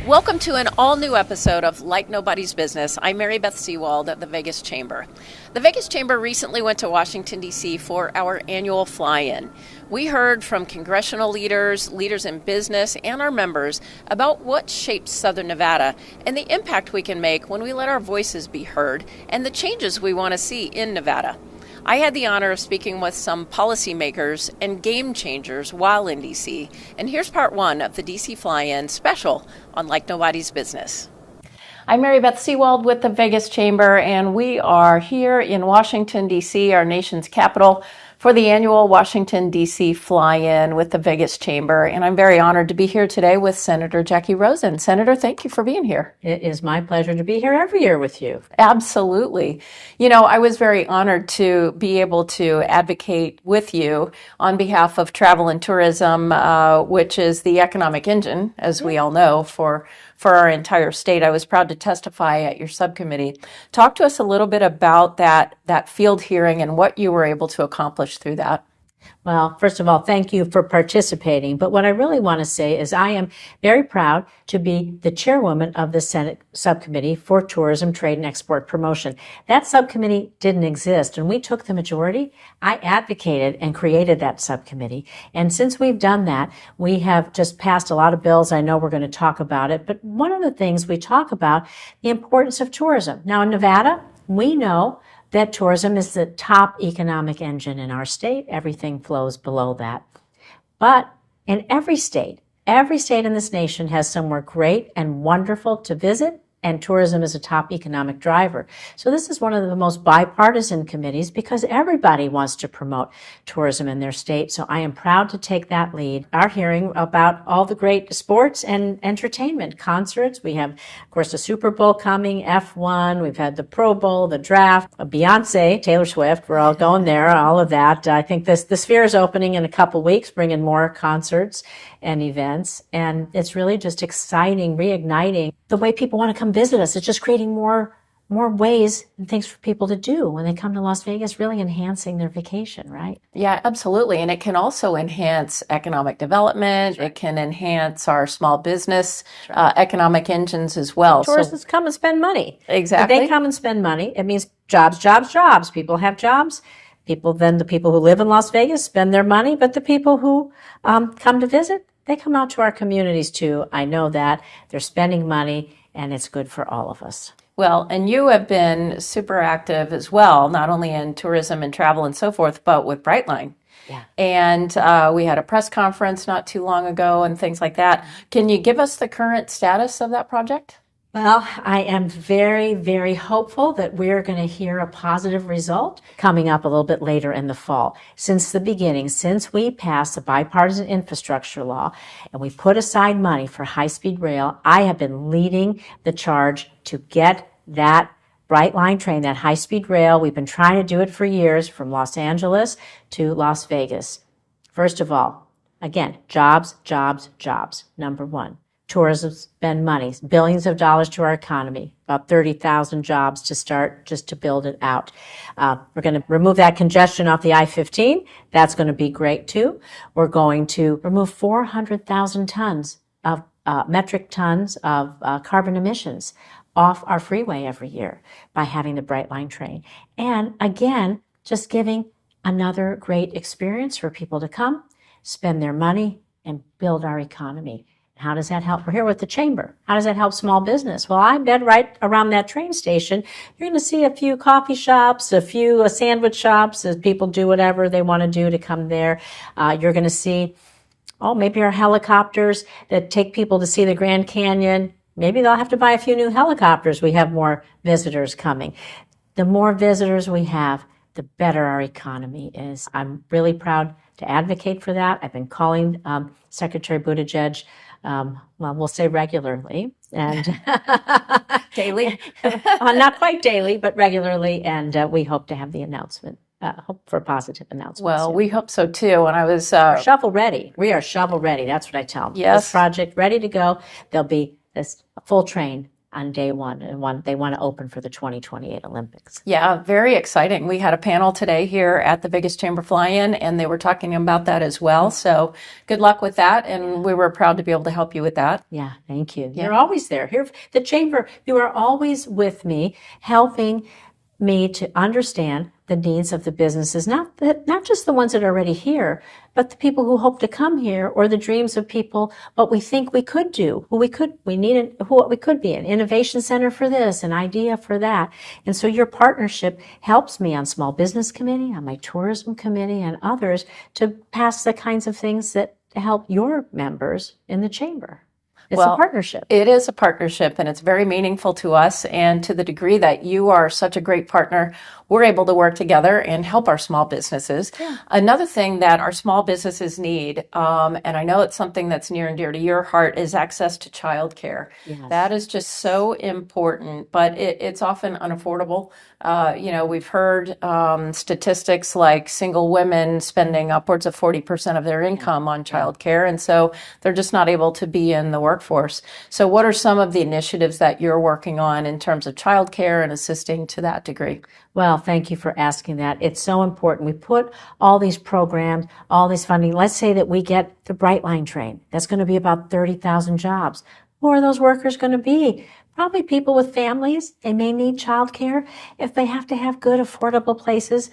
Welcome to an all-new episode of Like Nobody's Business. I'm Beth Sewald at the Vegas Chamber. The Vegas Chamber recently went to Washington, D.C. for our annual fly-in. We heard from congressional leaders, leaders in business, and our members about what shapes Southern Nevada and the impact we can make when we let our voices be heard and the changes we want to see in Nevada. I had the honor of speaking with some policymakers and game changers while in D.C., and here's part one of the D.C. Fly-In special on Like Nobody's Business. I'm Beth Sewald with the Vegas Chamber, and we are here in Washington, D.C., our nation's capital, for the annual Washington, D.C. Fly-In with the Vegas Chamber. And I'm very honored to be here today with Senator Jackie Rosen. Senator, thank you for being here. It is my pleasure to be here every year with you. Absolutely. You know, I was very honored to be able to advocate with you on behalf of travel and tourism, which is the economic engine, as we all know, for our entire state. I was proud to testify at your subcommittee. Talk to us a little bit about that field hearing and what you were able to accomplish through that. Well, first of all, thank you for participating. But what I really want to say is I am very proud to be the chairwoman of the Senate Subcommittee for Tourism, Trade, and Export Promotion. That subcommittee didn't exist, and we took the majority. I advocated and created that subcommittee. And since we've done that, we have just passed a lot of bills. I know we're going to talk about it. But one of the things we talk about, the importance of tourism. Now, in Nevada, we know that tourism is the top economic engine in our state. Everything flows below that. But in every state in this nation has somewhere great and wonderful to visit, and tourism is a top economic driver. So this is one of the most bipartisan committees because everybody wants to promote tourism in their state. So I am proud to take that lead. Our hearing about all the great sports and entertainment, concerts. We have, of course, the Super Bowl coming, F1. We've had the Pro Bowl, the draft, Beyonce, Taylor Swift. We're all going there, all of that. I think the Sphere is opening in a couple weeks, bringing more concerts and events. And it's really just exciting, reigniting the way people want to come visit us. It's just creating more ways and things for people to do when they come to Las Vegas, really enhancing their vacation, right? Yeah, absolutely. And it can also enhance economic development. Right. It can enhance our small business economic engines as well. Tourists come and spend money. Exactly. If they come and spend money, it means jobs, jobs, jobs. People have jobs. The people who live in Las Vegas spend their money, but the people who come to visit, they come out to our communities too. I know that. They're spending money, and it's good for all of us. Well, and you have been super active as well, not only in tourism and travel and so forth, but with Brightline. Yeah. And we had a press conference not too long ago and things like that. Can you give us the current status of that project? Well, I am very, very hopeful that we're going to hear a positive result coming up a little bit later in the fall. Since the beginning, since we passed the bipartisan infrastructure law and we put aside money for high-speed rail, I have been leading the charge to get that Brightline train, that high-speed rail. We've been trying to do it for years from Los Angeles to Las Vegas. First of all, again, jobs, jobs, jobs, number one. Tourism spend money, billions of dollars to our economy, about 30,000 jobs to start just to build it out. We're going to remove that congestion off the I-15. That's going to be great too. We're going to remove 400,000 tons of metric tons of carbon emissions off our freeway every year by having the Brightline train. And again, just giving another great experience for people to come, spend their money, and build our economy. How does that help? We're here with the chamber. How does that help small business? Well, I bet right around that train station, you're going to see a few coffee shops, a few sandwich shops as people do whatever they want to do to come there. You're going to see, maybe our helicopters that take people to see the Grand Canyon. Maybe they'll have to buy a few new helicopters. We have more visitors coming. The more visitors we have, the better our economy is. I'm really proud to advocate for that. I've been calling Secretary Buttigieg we'll say regularly and daily, not quite daily, but regularly. And we hope to have the announcement, hope for a positive announcement. Well, we hope so too. And I was shovel ready. We are shovel ready. That's what I tell them. Yes. This project ready to go. There'll be this full train on day one, and they want to open for the 2028 Olympics. Yeah, very exciting. We had a panel today here at the Vegas Chamber Fly-In, and they were talking about that as well. So good luck with that, and we were proud to be able to help you with that. Yeah, thank you. You're always there. Here, the Chamber, you are always with me, helping me to understand the needs of the businesses, not just the ones that are already here, but the people who hope to come here, or the dreams of people, what we think we could do, what we could be, an innovation center for this, an idea for that. And so your partnership helps me on Small Business Committee, on my tourism committee, and others to pass the kinds of things that help your members in the chamber. It's a partnership. It is a partnership, and it's very meaningful to us. And to the degree that you are such a great partner, we're able to work together and help our small businesses. Yeah. Another thing that our small businesses need, and I know it's something that's near and dear to your heart, is access to childcare. Yes. That is just so important, but it's often unaffordable. We've heard statistics like single women spending upwards of 40% of their income on childcare, and so they're just not able to be in the workforce. So what are some of the initiatives that you're working on in terms of childcare and assisting to that degree? Well, thank you for asking that. It's so important. We put all these programs, all this funding. Let's say that we get the Brightline train. That's going to be about 30,000 jobs. Who are those workers going to be? Probably people with families. They may need childcare. If they have to have good, affordable places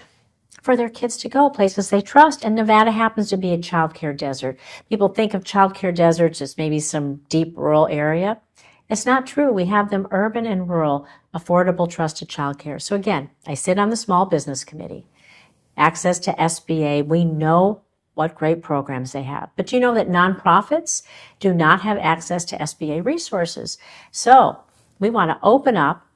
for their kids to go, places they trust. And Nevada happens to be a childcare desert. People think of childcare deserts as maybe some deep rural area. It's not true. We have them urban and rural, affordable, trusted childcare. So again, I sit on the Small Business Committee. Access to SBA, we know what great programs they have. But you know that nonprofits do not have access to SBA resources. So we want to open up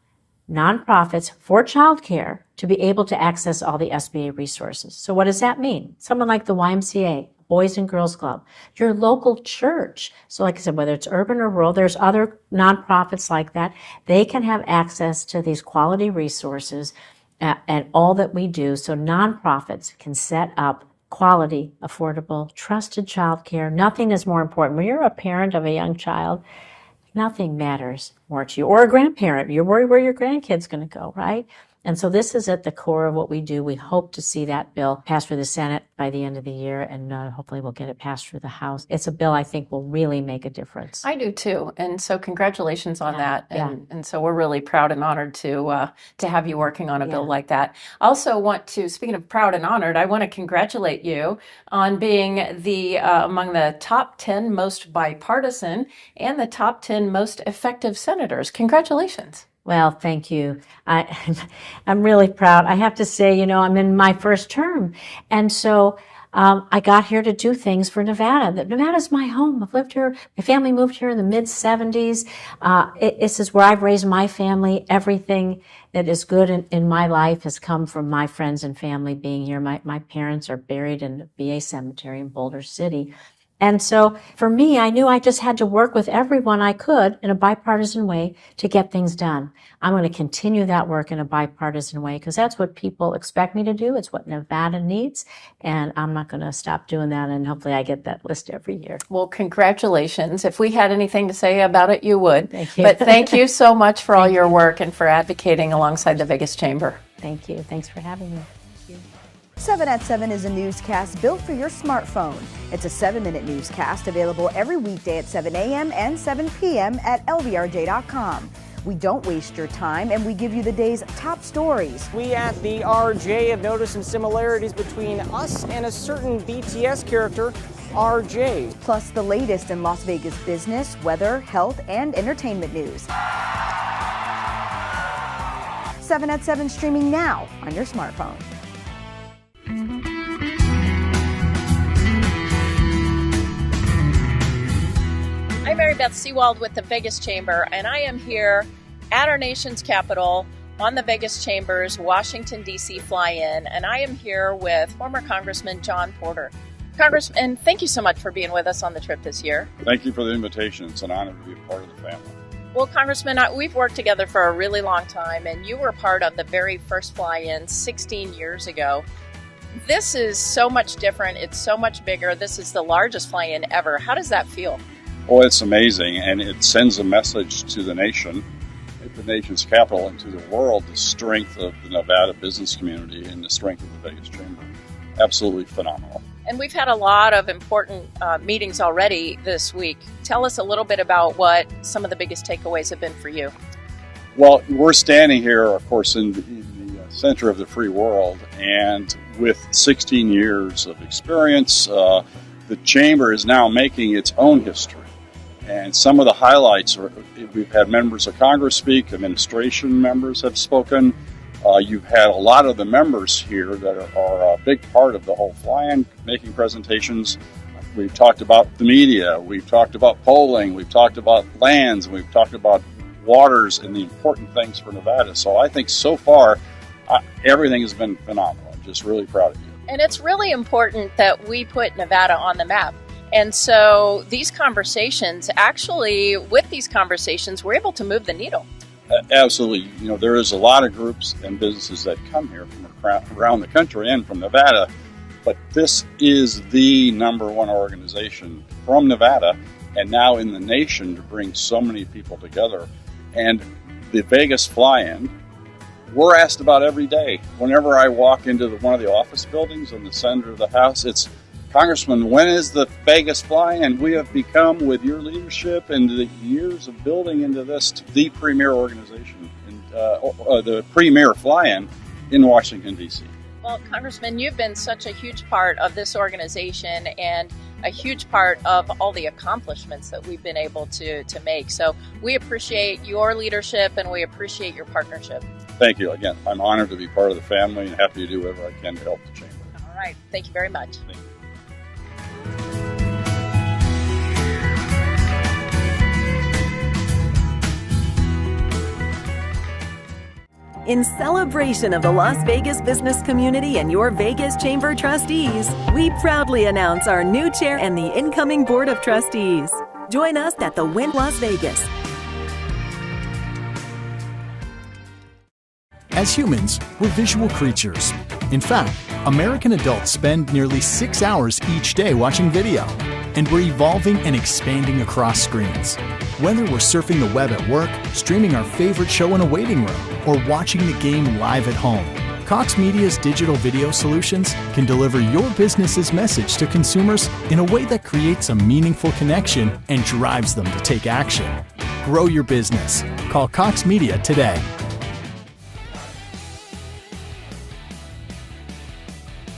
nonprofits for childcare to be able to access all the SBA resources. So what does that mean? Someone like the YMCA, Boys and Girls Club, your local church. So like I said, whether it's urban or rural, there's other nonprofits like that. They can have access to these quality resources and all that we do. So nonprofits can set up quality, affordable, trusted childcare. Nothing is more important. When you're a parent of a young child, nothing matters more to you. Or a grandparent, you're worried where your grandkid's going to go, right? And so this is at the core of what we do. We hope to see that bill passed through the Senate by the end of the year, and hopefully we'll get it passed through the House. It's a bill I think will really make a difference. I do too, and so congratulations on that. And so we're really proud and honored to have you working on a bill like that. I also want to, speaking of proud and honored, I want to congratulate you on being the among the top 10 most bipartisan and the top 10 most effective senators. Congratulations. Well, thank you. I'm really proud. I have to say, I'm in my first term. And so I got here to do things for Nevada. Nevada's my home. I've lived here. My family moved here in the mid-'70s. This is where I've raised my family. Everything that is good in my life has come from my friends and family being here. My parents are buried in the VA cemetery in Boulder City. And so for me, I knew I just had to work with everyone I could in a bipartisan way to get things done. I'm going to continue that work in a bipartisan way because that's what people expect me to do. It's what Nevada needs. And I'm not going to stop doing that. And hopefully I get that list every year. Well, congratulations. If we had anything to say about it, you would. Thank you. But thank you so much for all your work and for advocating alongside the Vegas Chamber. Thank you. Thanks for having me. 7 at 7 is a newscast built for your smartphone. It's a 7-minute newscast available every weekday at 7 a.m. and 7 p.m. at lvrj.com. We don't waste your time, and we give you the day's top stories. We at the RJ have noticed some similarities between us and a certain BTS character, RJ. Plus the latest in Las Vegas business, weather, health, and entertainment news. 7 at 7 streaming now on your smartphone. I'm Mary Beth Sewald with the Vegas Chamber, and I am here at our nation's capital on the Vegas Chamber's Washington, D.C. fly-in, and I am here with former Congressman John Porter. Congressman, thank you so much for being with us on the trip this year. Thank you for the invitation. It's an honor to be a part of the family. Well, Congressman, we've worked together for a really long time, and you were part of the very first fly-in 16 years ago. This is so much different. It's so much bigger. This is the largest fly-in ever. How does that feel? Oh, it's amazing, and it sends a message to the nation at the nation's capital and to the world the strength of the Nevada business community and the strength of the Vegas Chamber. Absolutely phenomenal. And we've had a lot of important meetings already this week. Tell us a little bit about what some of the biggest takeaways have been for you. Well, we're standing here, of course, in the center of the free world, and with 16 years of experience, the Chamber is now making its own history. And some of the highlights are, we've had members of Congress speak, administration members have spoken. You've had a lot of the members here that are a big part of the whole fly-in making presentations. We've talked about the media, we've talked about polling, we've talked about lands, we've talked about waters and the important things for Nevada. So I think so far, everything has been phenomenal. I'm just really proud of you. And it's really important that we put Nevada on the map. And so these conversations, actually, with these conversations, we're able to move the needle. Absolutely. You know, there is a lot of groups and businesses that come here from around the country and from Nevada, but this is the number one organization from Nevada and now in the nation to bring so many people together. And the Vegas fly-in, we're asked about every day. Whenever I walk into one of the office buildings in the center of the house, it's, Congressman, when is the Vegas fly-in? We have become, with your leadership and the years of building into this, the premier organization, and the premier fly-in in Washington, D.C. Well, Congressman, you've been such a huge part of this organization and a huge part of all the accomplishments that we've been able to make. So we appreciate your leadership and we appreciate your partnership. Thank you. Again, I'm honored to be part of the family and happy to do whatever I can to help the Chamber. All right. Thank you very much. Thank you. In celebration of the Las Vegas business community and your Vegas Chamber trustees, we proudly announce our new chair and the incoming board of trustees. Join us at the Wynn Las Vegas. As humans, we're visual creatures. In fact, American adults spend nearly 6 hours each day watching video, and we're evolving and expanding across screens. Whether we're surfing the web at work, streaming our favorite show in a waiting room, or watching the game live at home, Cox Media's digital video solutions can deliver your business's message to consumers in a way that creates a meaningful connection and drives them to take action. Grow your business. Call Cox Media today.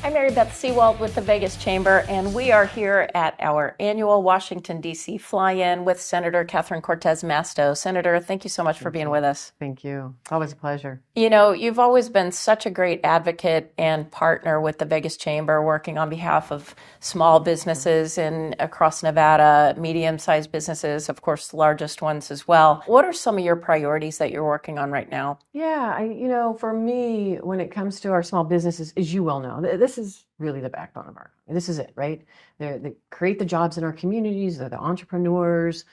I'm Mary Beth Sewald with the Vegas Chamber, and we are here at our annual Washington, D.C. fly-in with Senator Catherine Cortez Masto. Senator, thank you so much for being with us. Thank you. It's always a pleasure. You know, you've always been such a great advocate and partner with the Vegas Chamber, working on behalf of small businesses across Nevada, medium-sized businesses, of course, the largest ones as well. What are some of your priorities that you're working on right now? Yeah, for me, when it comes to our small businesses, as you well know, this is really the backbone of our, this is it, right? They create the jobs in our communities, they're the entrepreneurs,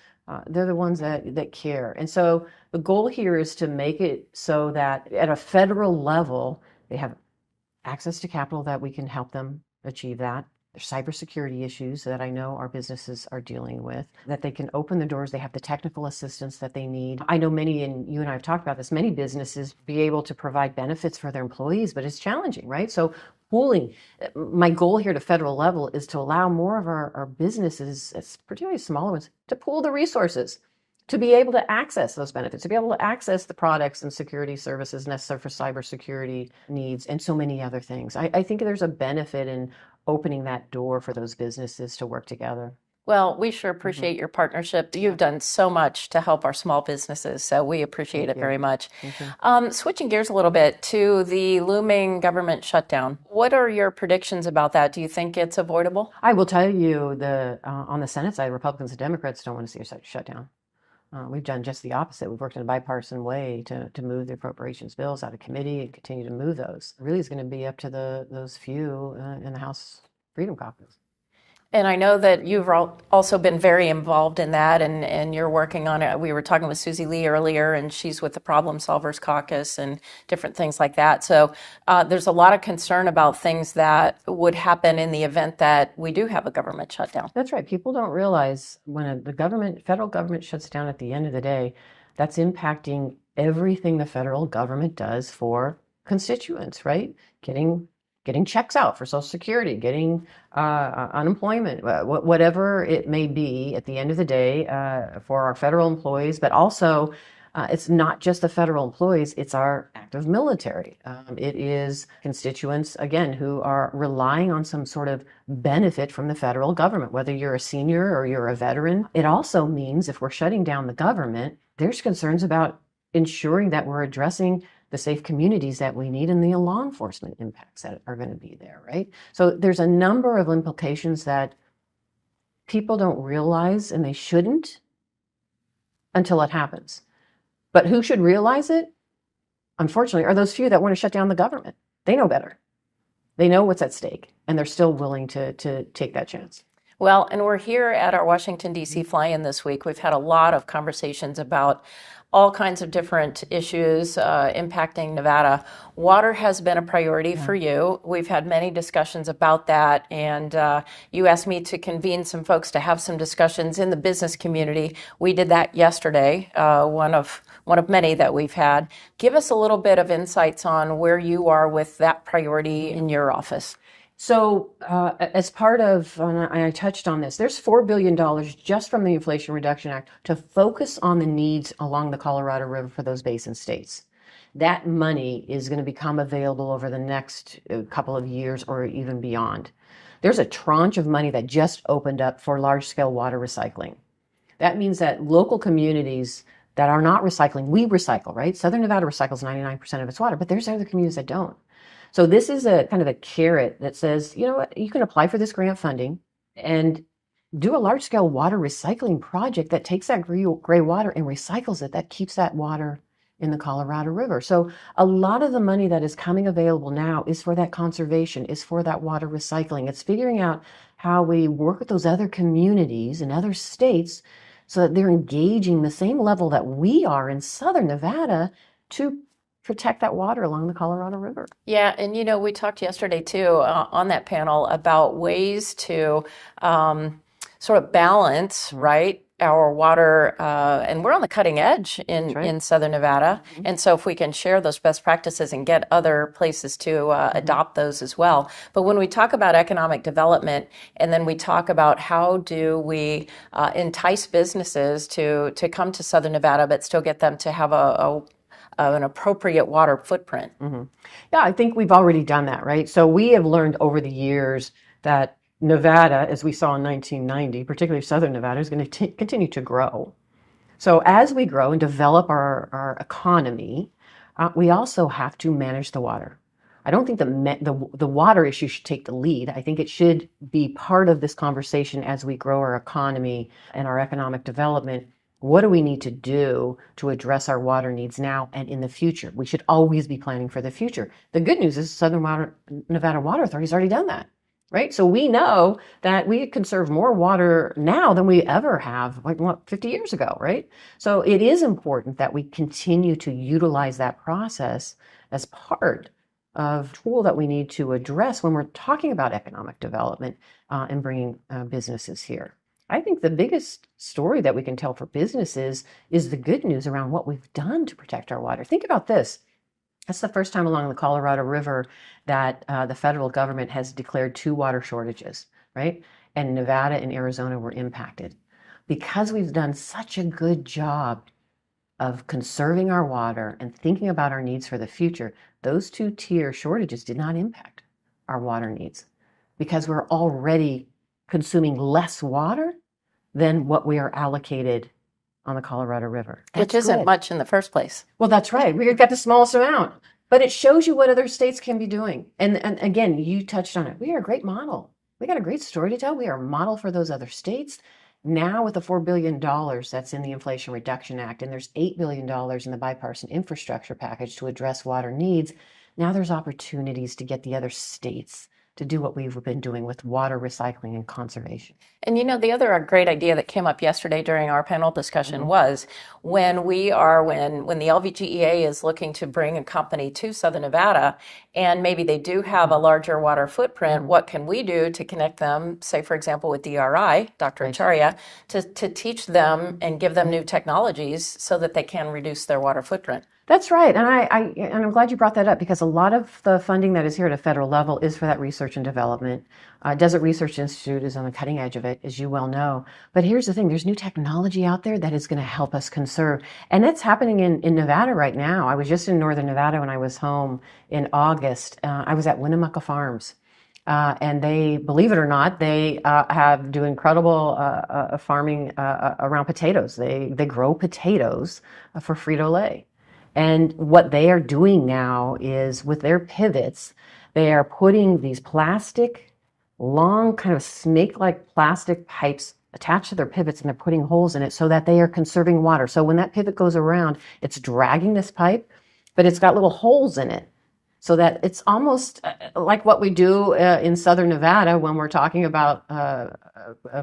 they're the ones that care. And so the goal here is to make it so that at a federal level, they have access to capital that we can help them achieve that. There's cybersecurity issues that I know our businesses are dealing with, that they can open the doors, they have the technical assistance that they need. I know many, and you and I have talked about this, many businesses be able to provide benefits for their employees, but it's challenging, right? So pooling, my goal here at a federal level is to allow more of our businesses, particularly smaller ones, to pool the resources, to be able to access those benefits, to be able to access the products and security services necessary for cybersecurity needs and so many other things. I think there's a benefit in opening that door for those businesses to work together. Well, we sure appreciate your partnership. You've done so much to help our small businesses, so we appreciate it very much. Switching gears a little bit to the looming government shutdown. What are your predictions about that? Do you think it's avoidable? I will tell you, on the Senate side, Republicans and Democrats don't want to see a shutdown. We've done just the opposite. We've worked in a bipartisan way to move the appropriations bills out of committee and continue to move those. It really is going to be up to those few in the House Freedom Caucus. And I know that you've also been very involved in that, and you're working on it. We were talking with Susie Lee earlier, and she's with the Problem Solvers Caucus and different things like that. So there's a lot of concern about things that would happen in the event that we do have a government shutdown. That's right. People don't realize when the federal government shuts down at the end of the day, that's impacting everything the federal government does for constituents, right? Getting checks out for Social Security, getting unemployment, whatever it may be at the end of the day for our federal employees, but also it's not just the federal employees, it's our active military. It is constituents, again, who are relying on some sort of benefit from the federal government, whether you're a senior or you're a veteran. It also means if we're shutting down the government, there's concerns about ensuring that we're addressing the safe communities that we need and the law enforcement impacts that are going to be there, right? So there's a number of implications that people don't realize, and they shouldn't until it happens. But who should realize it, unfortunately, are those few that want to shut down the government. They know better. They know what's at stake, and they're still willing to take that chance. Well, and we're here at our Washington, D.C. fly-in this week. We've had a lot of conversations about all kinds of different issues impacting Nevada. Water has been a priority for you. We've had many discussions about that, and you asked me to convene some folks to have some discussions in the business community. We did that yesterday, one of many that we've had. Give us a little bit of insights on where you are with that priority in your office. So as part of, and I touched on this, there's $4 billion just from the Inflation Reduction Act to focus on the needs along the Colorado River for those basin states. That money is going to become available over the next couple of years or even beyond. There's a tranche of money that just opened up for large-scale water recycling. That means that local communities that are not recycling, we recycle, right? Southern Nevada recycles 99% of its water, but there's other communities that don't. So this is a kind of a carrot that says, you know what, you can apply for this grant funding and do a large-scale water recycling project that takes that gray water and recycles it. That keeps that water in the Colorado River. So a lot of the money that is coming available now is for that conservation, is for that water recycling. It's figuring out how we work with those other communities and other states so that they're engaging the same level that we are in Southern Nevada to protect that water along the Colorado River. Yeah, and you know, we talked yesterday too on that panel about ways to sort of balance, right, our water, and we're on the cutting edge in Southern Nevada. Mm-hmm. And so if we can share those best practices and get other places to adopt those as well. But when we talk about economic development, and then we talk about how do we entice businesses to come to Southern Nevada, but still get them to have an appropriate water footprint. Mm-hmm. Yeah, I think we've already done that, right? So we have learned over the years that Nevada, as we saw in 1990, particularly Southern Nevada, is going to continue to grow. So as we grow and develop our economy, we also have to manage the water. I don't think the water issue should take the lead. I think it should be part of this conversation as we grow our economy and our economic development. What do we need to do to address our water needs now and in the future? We should always be planning for the future. The good news is Nevada Water Authority has already done that, right? So we know that we conserve more water now than we ever have, 50 years ago, right? So it is important that we continue to utilize that process as part of the tool that we need to address when we're talking about economic development and bringing businesses here. I think the biggest story that we can tell for businesses is the good news around what we've done to protect our water. Think about this. That's the first time along the Colorado River that the federal government has declared 2 water shortages, right? And Nevada and Arizona were impacted. Because we've done such a good job of conserving our water and thinking about our needs for the future, those 2-tier shortages did not impact our water needs because we're already consuming less water than what we are allocated on the Colorado River. Which isn't much in the first place. Well, that's right. We've got the smallest amount. But it shows you what other states can be doing. And again, you touched on it. We are a great model. We got a great story to tell. We are a model for those other states. Now with the $4 billion that's in the Inflation Reduction Act, and there's $8 billion in the bipartisan infrastructure package to address water needs, now there's opportunities to get the other states to do what we've been doing with water recycling and conservation. And the other great idea that came up yesterday during our panel discussion was when the LVGEA is looking to bring a company to Southern Nevada, and maybe they do have a larger water footprint, what can we do to connect them, say, for example, with DRI, Dr. Acharya, to teach them and give them new technologies so that they can reduce their water footprint? That's right. And I'm glad you brought that up, because a lot of the funding that is here at a federal level is for that research and development. Desert Research Institute is on the cutting edge of it, as you well know. But here's the thing. There's new technology out there that is going to help us conserve. And it's happening in Nevada right now. I was just in northern Nevada when I was home in August. I was at Winnemucca Farms. And they, believe it or not, they do incredible farming around potatoes. They grow potatoes for Frito-Lay. And what they are doing now is, with their pivots, they are putting these long kind of snake-like plastic pipes attached to their pivots, and they're putting holes in it so that they are conserving water. So when that pivot goes around, it's dragging this pipe, but it's got little holes in it, so that it's almost like what we do in southern Nevada when we're talking about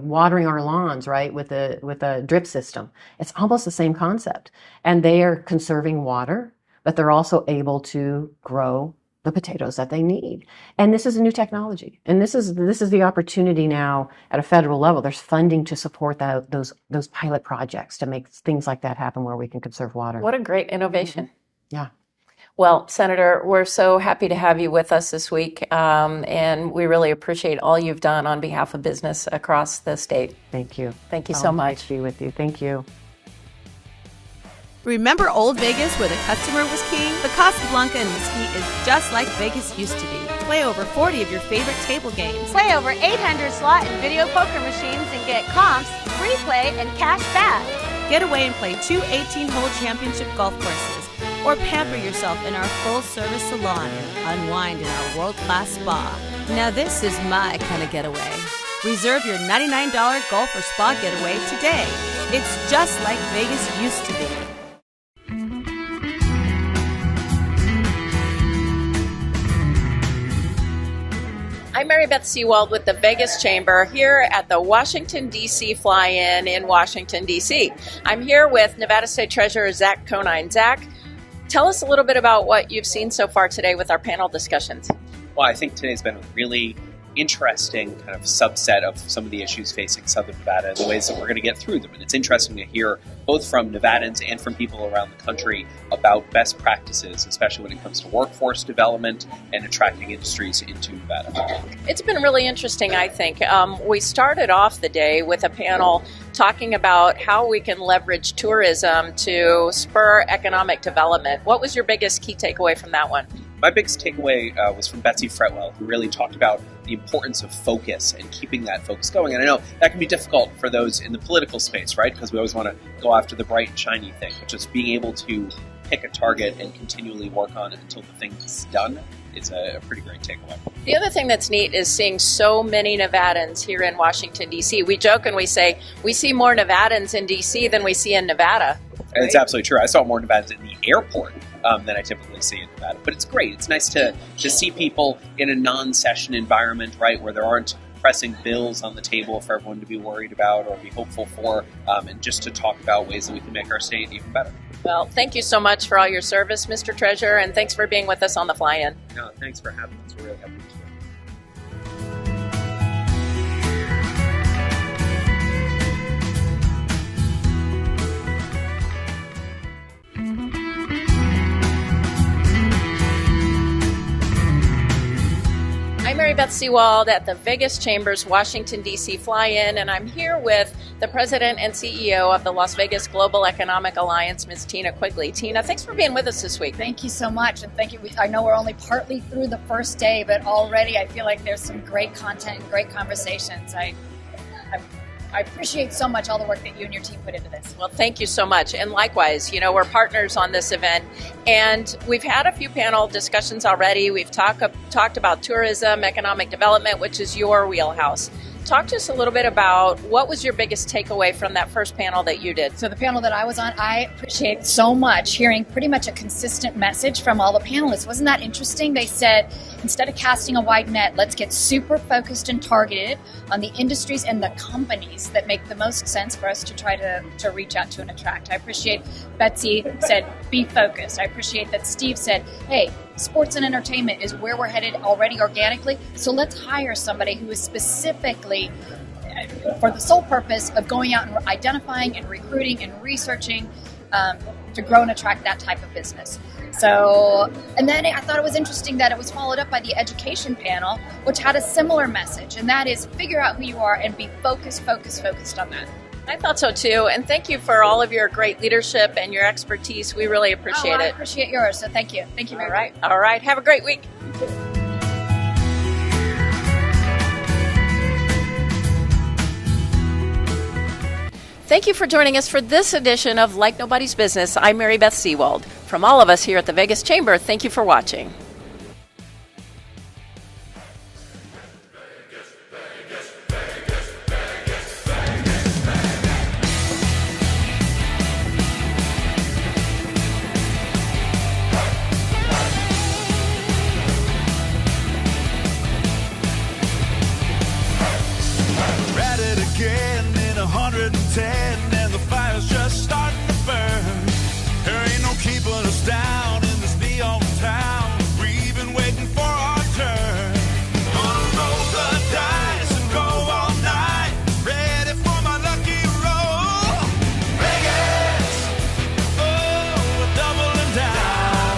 watering our lawns, right, with a drip system. It's almost the same concept. And they are conserving water, but they're also able to grow the potatoes that they need. And this is a new technology. And this is the opportunity now at a federal level. There's funding to support those pilot projects to make things like that happen where we can conserve water. What a great innovation. Yeah. Well, Senator, we're so happy to have you with us this week, and we really appreciate all you've done on behalf of business across the state. Thank you. Thank you so much. Nice to be with you. Thank you. Remember Old Vegas, where the customer was king? The Casablanca in Mesquite is just like Vegas used to be. Play over 40 of your favorite table games. Play over 800 slot and video poker machines and get comps, free play, and cash back. Get away and play 2 18-hole championship golf courses. Or pamper yourself in our full-service salon and unwind in our world-class spa. Now this is my kind of getaway. Reserve your $99 golf or spa getaway today. It's just like Vegas used to be. I'm Mary Beth Sewald with the Vegas Chamber here at the Washington, D.C. Fly-In in Washington, D.C. I'm here with Nevada State Treasurer Zach Conine. Zach, tell us a little bit about what you've seen so far today with our panel discussions. Well, I think today's been a really interesting kind of subset of some of the issues facing Southern Nevada and the ways that we're going to get through them. And it's interesting to hear both from Nevadans and from people around the country about best practices, especially when it comes to workforce development and attracting industries into Nevada. It's been really interesting, I think. We started off the day with a panel talking about how we can leverage tourism to spur economic development. What was your biggest key takeaway from that one? My biggest takeaway was from Betsy Fretwell, who really talked about the importance of focus and keeping that focus going. And I know that can be difficult for those in the political space, right? Because we always want to go after the bright and shiny thing. But just being able to pick a target and continually work on it until the thing's done is a pretty great takeaway. The other thing that's neat is seeing so many Nevadans here in Washington, D.C. We joke and we say we see more Nevadans in D.C. than we see in Nevada. Right? And it's absolutely true. I saw more Nevadans in the airport than I typically see in Nevada. But it's great. It's nice to see people in a non-session environment, right, where there aren't pressing bills on the table for everyone to be worried about or be hopeful for, and just to talk about ways that we can make our state even better. Well, thank you so much for all your service, Mr. Treasurer, and thanks for being with us on the Fly-In. No, thanks for having us. We're really happy to be here. I'm Mary Beth Sewald at the Vegas Chamber's Washington, D.C. Fly-In, and I'm here with the President and CEO of the Las Vegas Global Economic Alliance, Ms. Tina Quigley. Tina, thanks for being with us this week. Thank you so much, and thank you. I know we're only partly through the first day, but already I feel like there's some great content and great conversations. I appreciate so much all the work that you and your team put into this. Well, thank you so much. And likewise, we're partners on this event. And we've had a few panel discussions already. We've talked about tourism, economic development, which is your wheelhouse. talk to us a little bit about what was your biggest takeaway from that first panel that you did. So the panel that I was on, I appreciate so much hearing pretty much a consistent message from all the panelists. Wasn't that interesting? They said, instead of casting a wide net, let's get super focused and targeted on the industries and the companies that make the most sense for us to try to reach out to and attract. I appreciate Betsy said, be focused. I appreciate that Steve said, hey, sports and entertainment is where we're headed already organically, so let's hire somebody who is specifically for the sole purpose of going out and identifying and recruiting and researching to grow and attract that type of business. So, and then I thought it was interesting that it was followed up by the education panel, which had a similar message, and that is figure out who you are and be focused on that. I thought so too, and thank you for all of your great leadership and your expertise. We really appreciate it. I appreciate yours, so thank you. Thank you very much. All right. Have a great week. Thank you for joining us for this edition of Like Nobody's Business. I'm Mary Beth Sewald. From all of us here at the Vegas Chamber, thank you for watching. Again in 110, and the fire's just starting to burn. There ain't no keeping us down in this neon town. We've been waiting for our turn. Gonna roll the dice and go all night, ready for my lucky roll. Vegas, oh, we're doubling down.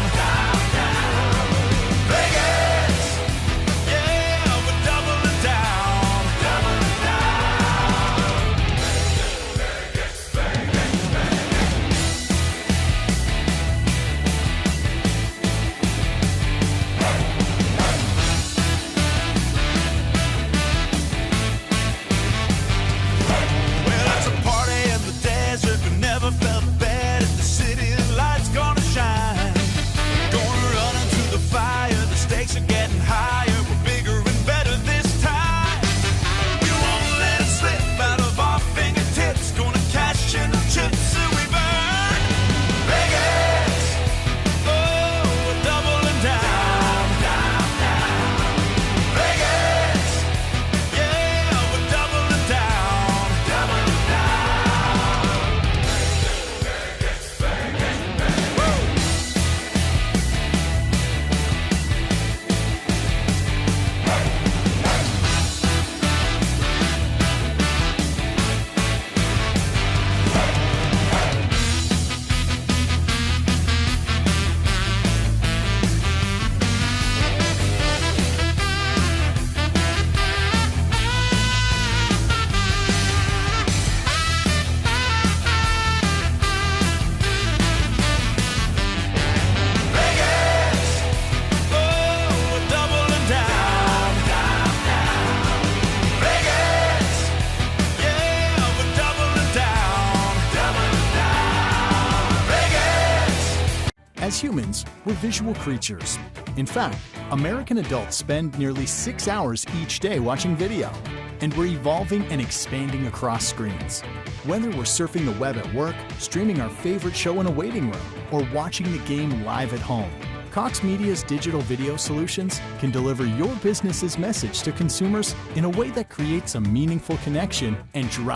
Vegas, yeah, we're doubling down. As humans, we're visual creatures. In fact, American adults spend nearly 6 hours each day watching video, and we're evolving and expanding across screens. Whether we're surfing the web at work, streaming our favorite show in a waiting room, or watching the game live at home, Cox Media's digital video solutions can deliver your business's message to consumers in a way that creates a meaningful connection and drives